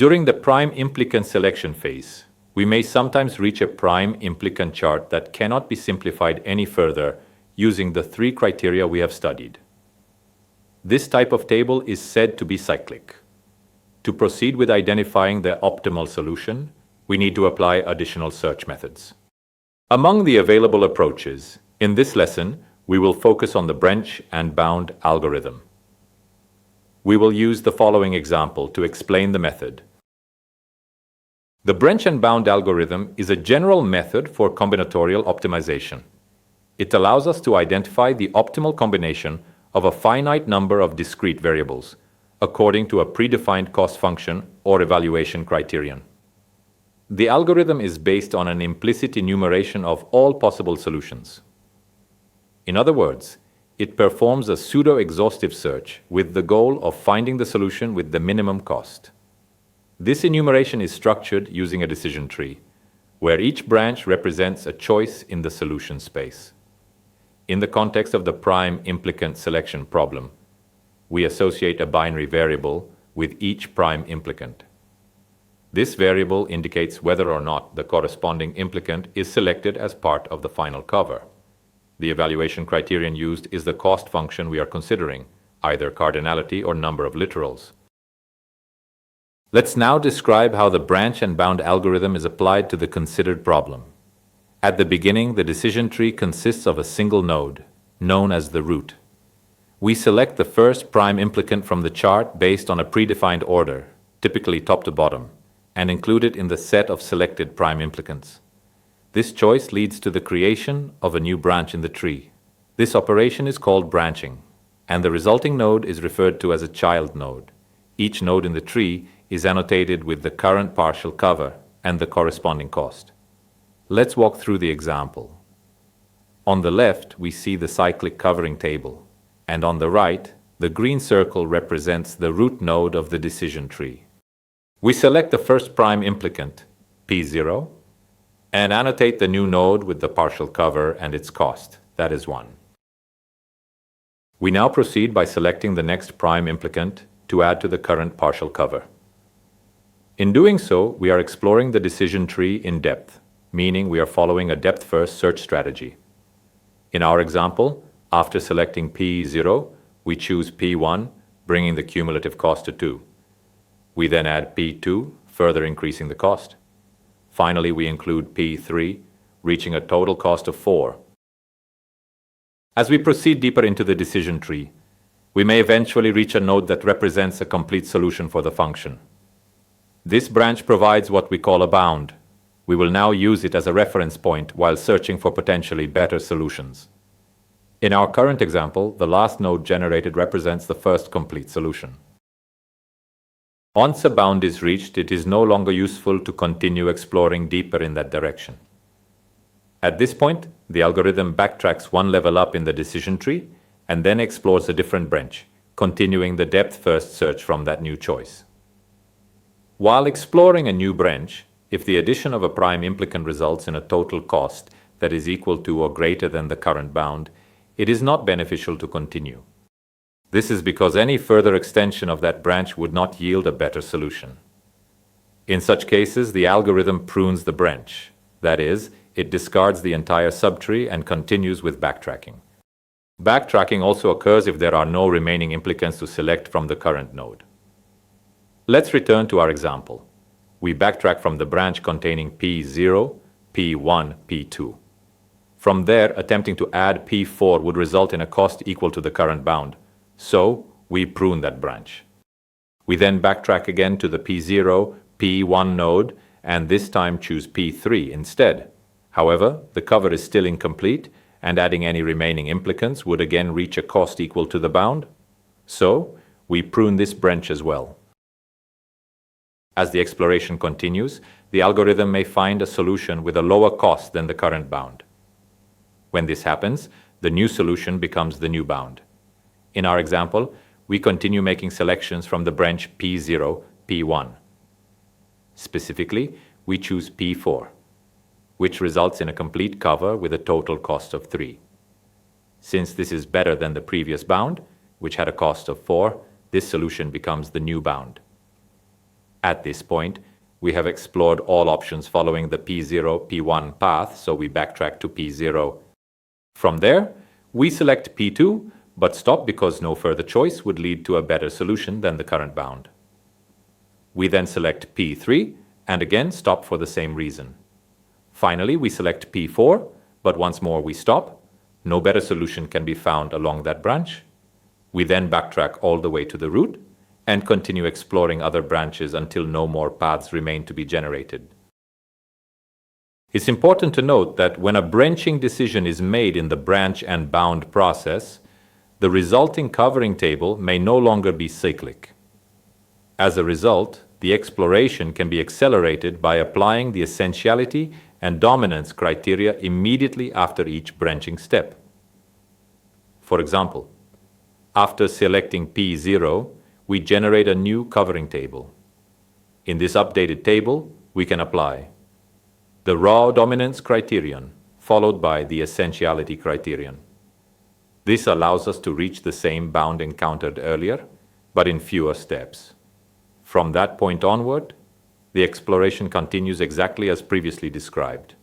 During the prime implicant selection phase, we may sometimes reach a prime implicant chart that cannot be simplified any further using the three criteria we have studied. This type of table is said to be cyclic. To proceed with identifying the optimal solution, we need to apply additional search methods. Among the available approaches, in this lesson, we will focus on the branch and bound algorithm. We will use the following example to explain the method. The branch and bound algorithm is a general method for combinatorial optimization. It allows us to identify the optimal combination of a finite number of discrete variables, according to a predefined cost function or evaluation criterion. The algorithm is based on an implicit enumeration of all possible solutions. In other words, it performs a pseudo-exhaustive search with the goal of finding the solution with the minimum cost. This enumeration is structured using a decision tree, where each branch represents a choice in the solution space. In the context of the prime implicant selection problem, we associate a binary variable with each prime implicant. This variable indicates whether or not the corresponding implicant is selected as part of the final cover. The evaluation criterion used is the cost function we are considering, either cardinality or number of literals. Let's now describe how the branch and bound algorithm is applied to the considered problem. At the beginning, the decision tree consists of a single node, known as the root. We select the first prime implicant from the chart based on a predefined order, typically top to bottom, and include it in the set of selected prime implicants. This choice leads to the creation of a new branch in the tree. This operation is called branching, and the resulting node is referred to as a child node. Each node in the tree is annotated with the current partial cover and the corresponding cost. Let's walk through the example. On the left, we see the cyclic covering table, and on the right, the green circle represents the root node of the decision tree. We select the first prime implicant, P0, and annotate the new node with the partial cover and its cost, that is 1. We now proceed by selecting the next prime implicant to add to the current partial cover. In doing so, we are exploring the decision tree in depth, meaning we are following a depth-first search strategy. In our example, after selecting P0, we choose P1, bringing the cumulative cost to 2. We then add P2, further increasing the cost. Finally, we include P3, reaching a total cost of 4. As we proceed deeper into the decision tree, we may eventually reach a node that represents a complete solution for the function. This branch provides what we call a bound. We will now use it as a reference point while searching for potentially better solutions. In our current example, the last node generated represents the first complete solution. Once a bound is reached, it is no longer useful to continue exploring deeper in that direction. At this point, the algorithm backtracks one level up in the decision tree and then explores a different branch, continuing the depth-first search from that new choice. While exploring a new branch, if the addition of a prime implicant results in a total cost that is equal to or greater than the current bound, it is not beneficial to continue. This is because any further extension of that branch would not yield a better solution. In such cases, the algorithm prunes the branch. That is, it discards the entire subtree and continues with backtracking. Backtracking also occurs if there are no remaining implicants to select from the current node. Let's return to our example. We backtrack from the branch containing P0, P1, P2. From there, attempting to add P4 would result in a cost equal to the current bound. So, we prune that branch. We then backtrack again to the P0, P1 node, and this time choose P3 instead. However, the cover is still incomplete, and adding any remaining implicants would again reach a cost equal to the bound. So, we prune this branch as well. As the exploration continues, the algorithm may find a solution with a lower cost than the current bound. When this happens, the new solution becomes the new bound. In our example, we continue making selections from the branch P0, P1. Specifically, we choose P4, which results in a complete cover with a total cost of 3. Since this is better than the previous bound, which had a cost of 4, this solution becomes the new bound. At this point, we have explored all options following the P0, P1 path, so we backtrack to P0. From there, we select P2, but stop because no further choice would lead to a better solution than the current bound. We then select P3, and again stop for the same reason. Finally, we select P4, but once more we stop. No better solution can be found along that branch. We then backtrack all the way to the root and continue exploring other branches until no more paths remain to be generated. It's important to note that when a branching decision is made in the branch and bound process, the resulting covering table may no longer be cyclic. As a result, the exploration can be accelerated by applying the essentiality and dominance criteria immediately after each branching step. For example, after selecting P0, we generate a new covering table. In this updated table, we can apply the raw dominance criterion, followed by the essentiality criterion. This allows us to reach the same bound encountered earlier, but in fewer steps. From that point onward, the exploration continues exactly as previously described.